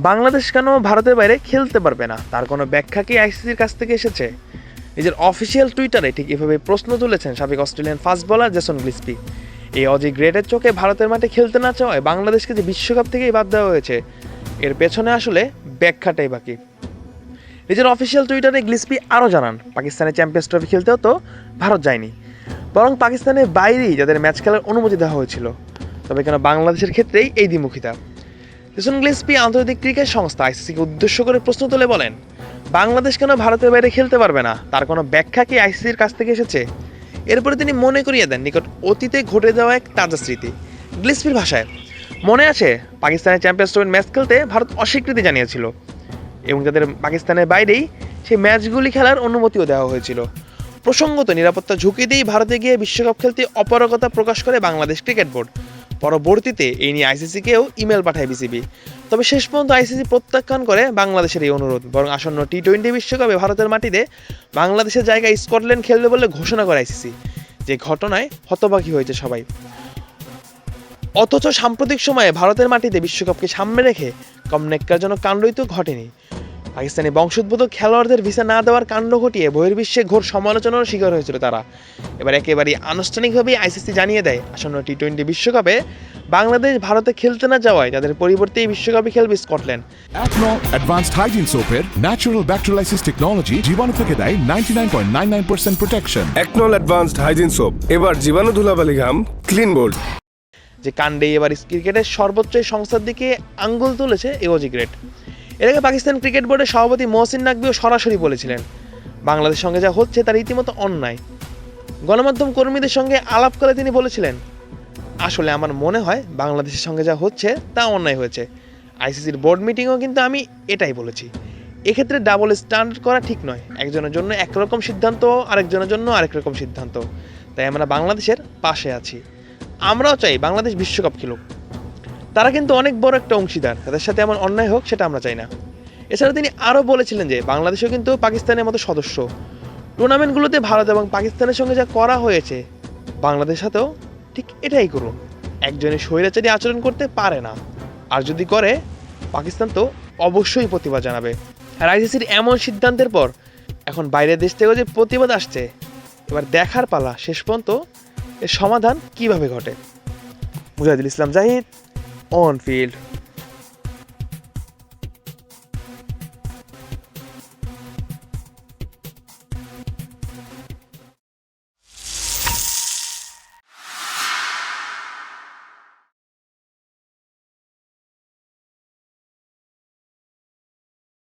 বাংলাদেশ কেন ভারতের বাইরে খেলতে পারবে না, তার কোনো ব্যাখ্যা কি আইসিসির কাছ থেকে এসেছে? নিজের অফিসিয়াল টুইটারে ঠিক এভাবে প্রশ্ন তুলেছেন সাবেক অস্ট্রেলিয়ান ফাস্ট বোলার জেসন গ্লিসপি। এই অজি গ্রেটের চোখে ভারতের মাঠে খেলতে না চাওয়ায় বাংলাদেশকে যে বিশ্বকাপ থেকেই বাদ দেওয়া হয়েছে, এর পেছনে আসলে ব্যাখ্যাটাই বাকি। নিজের অফিসিয়াল টুইটারে গ্লিসপি আরও জানান, পাকিস্তানের চ্যাম্পিয়ন্স ট্রফি খেলতেও তো ভারত যায়নি, বরং পাকিস্তানের বাইরেই যাদের ম্যাচ খেলার অনুমতি দেওয়া হয়েছিল। তবে কেন বাংলাদেশের ক্ষেত্রেই এই দ্বিমুখিতা? জেসন গ্লিসপি আন্তর্জাতিক ক্রিকেট সংস্থা আইসিসিকে উদ্দেশ্য করে প্রশ্ন তুলে বলেন, বাংলাদেশ কেন ভারতের বাইরে খেলতে পারবে না, তার কোনো ব্যাখ্যা কি আইসিসির কাছ থেকে এসেছে? এরপরে তিনি মনে করিয়ে দেন নিকট অতীতে ঘটে যাওয়া এক তাজা স্মৃতি। গ্লিসপির ভাষায়, মনে আছে পাকিস্তানের চ্যাম্পিয়ন্স ট্রফির ম্যাচ খেলতে ভারত অস্বীকৃতি জানিয়েছিল এবং তাদের পাকিস্তানের বাইরেই সেই ম্যাচগুলি খেলার অনুমতিও দেওয়া হয়েছিল। প্রসঙ্গত নিরাপত্তা ঝুঁকি দিয়েই ভারতে গিয়ে বিশ্বকাপ খেলতে অপারগতা প্রকাশ করে বাংলাদেশ ক্রিকেট বোর্ড। পরবর্তীতে এই নিয়ে আইসিসিকেও ইমেল পাঠায় বিসিবি। তবে শেষ পর্যন্ত আইসিসি প্রত্যাখ্যান করে বাংলাদেশের এই অনুরোধ, বরং আসন্ন টি-20 বিশ্বকাপে ভারতের মাটিতে বাংলাদেশের জায়গায় স্কটল্যান্ড খেলবে বলে ঘোষণা করে আইসিসি। যে ঘটনায় হতবাকি হয়েছে সবাই। অথচ সাম্প্রতিক সময়ে ভারতের মাটিতে বিশ্বকাপকে সামনে রেখে কম ন্যাক্কারজনক কাণ্ডই তো ঘটেনি। পাকিস্তানি বংশোদ্ভূত খেলোয়াড়দের ভিসা না দেওয়ার কাণ্ড ঘটিয়ে বহির্বিশ্বে ঘোর সমালোচনার শিকার হয়েছিল তারা। এবার একেবারেই আনুষ্ঠানিকভাবেই আইসিসি জানিয়ে দেয়, আসন্ন টি-20 বিশ্বকাপে বাংলাদেশ ভারতে খেলতে না যাওয়ায় তাদের পরিবর্তে এই বিশ্বকাপে খেলবে স্কটল্যান্ড। একনল অ্যাডভান্সড হাইজিন সোপের ন্যাচারাল ব্যাকটেরিয়ালাইসিস টেকনোলজি জীবাণু থেকে দেয় 99.99% প্রোটেকশন। একনল অ্যাডভান্সড হাইজিন সোপ, এবার জীবাণু ধুলাবালি ঘাম ক্লিন বোল্ড। যে কাণ্ডে এবার ক্রিকেটের সর্বোচ্চ সংস্থার দিকে আঙ্গুল তুলেছে এই অজি গ্রেট। এর আগে পাকিস্তান ক্রিকেট বোর্ডের সভাপতি মহসিন নাকভিও সরাসরি বলেছিলেন, বাংলাদেশের সঙ্গে যা হচ্ছে তার রীতিমতো অন্যায়। গণমাধ্যম কর্মীদের সঙ্গে আলাপ করে তিনি বলেছিলেন, আসলে আমার মনে হয় বাংলাদেশের সঙ্গে যা হচ্ছে তা অন্যায় হয়েছে। আইসিসির বোর্ড মিটিংও কিন্তু আমি এটাই বলেছি। এক্ষেত্রে ডাবল স্ট্যান্ডার্ড করা ঠিক নয়। একজনের জন্য একরকম সিদ্ধান্ত, আরেকজনের জন্য আরেক রকম সিদ্ধান্ত। তাই আমরা বাংলাদেশের পাশে আছি। আমরাও চাই বাংলাদেশ বিশ্বকাপ খেলুক। তারা কিন্তু অনেক বড় একটা অংশীদার, তাদের সাথে এমন অন্যায় হোক সেটা আমরা চাই না। এছাড়া তিনি আরও বলেছিলেন যে বাংলাদেশও কিন্তু পাকিস্তানের মতো সদস্য। টুর্নামেন্টগুলোতে ভারত এবং পাকিস্তানের সঙ্গে যা করা হয়েছে, বাংলাদেশের সাথেও ঠিক এটাই করুন। একজনের স্বৈরাচারী আচরণ করতে পারে না, আর যদি করে পাকিস্তান তো অবশ্যই প্রতিবাদ জানাবে। আর আইসিসির এমন সিদ্ধান্তের পর এখন বাইরের দেশ থেকেও যে প্রতিবাদ আসছে, এবার দেখার পালা শেষ পর্যন্ত এর সমাধান কিভাবে ঘটে। Mujahidul Islam Zahid, on field.